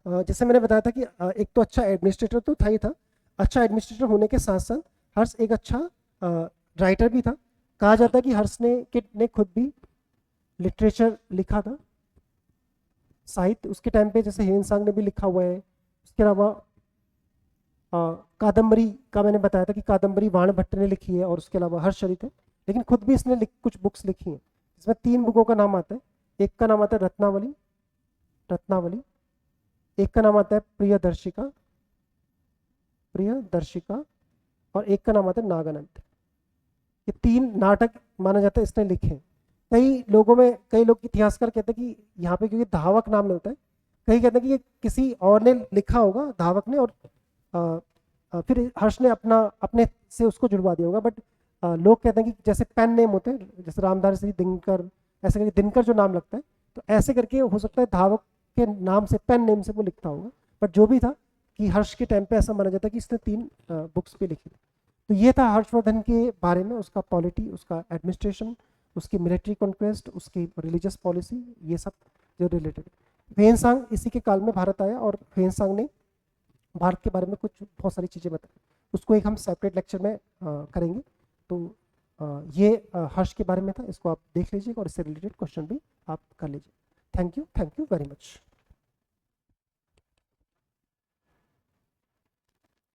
जैसे मैंने बताया था कि एक तो अच्छा एडमिनिस्ट्रेटर तो था ही था, अच्छा एडमिनिस्ट्रेटर होने के साथ साथ हर्ष एक अच्छा राइटर भी था। कहा जाता है कि हर्ष ने खुद भी लिटरेचर लिखा था, साहित्य उसके टाइम पे, जैसे हेमसांग ने भी लिखा हुआ है। उसके अलावा कादम्बरी का मैंने बताया था कि कादम्बरी वाण भट्ट ने लिखी है, और उसके अलावा हर्षचरित है, लेकिन खुद भी इसने कुछ बुक्स लिखी हैं। इसमें 3 बुकों का नाम आता है। एक का नाम आता है रत्नावली, रत्नावली। एक का नाम आता है प्रियदर्शिका, प्रियदर्शिका, और एक का नाम आता है नागानंद। ये 3 नाटक माना जाता है इसने लिखे हैं। कई लोग इतिहासकार कहते हैं कि यहाँ पे क्योंकि धावक नाम मिलता है, कई कहते हैं कि ये किसी और ने लिखा होगा, धावक ने, और फिर हर्ष ने अपने से उसको जुड़वा दिया होगा। बट लोग कहते हैं कि जैसे पेन नेम होते हैं, जैसे रामधारी सिंह दिनकर, ऐसे करके दिनकर जो नाम लगता है, तो ऐसे करके हो सकता है धावक के नाम से, पेन नेम से वो लिखता होगा। बट जो भी था कि हर्ष के टाइम पे ऐसा माना जाता है कि इसने 3 बुक्स भी लिखी। तो ये था हर्षवर्धन के बारे में, उसका पॉलिटी, उसका एडमिनिस्ट्रेशन, उसकी मिलिट्री कॉन्क्वेस्ट, उसकी रिलीजियस पॉलिसी, ये सब जो रिलेटेड। ह्वेनसांग इसी के काल में भारत आया, और ह्वेनसांग ने भारत के बारे में बहुत सारी चीज़ें बताई। उसको एक हम सेपरेट लेक्चर में करेंगे। तो ये हर्ष के बारे में था, इसको आप देख लीजिएगा और इससे रिलेटेड क्वेश्चन भी आप कर लीजिए। Thank you very much.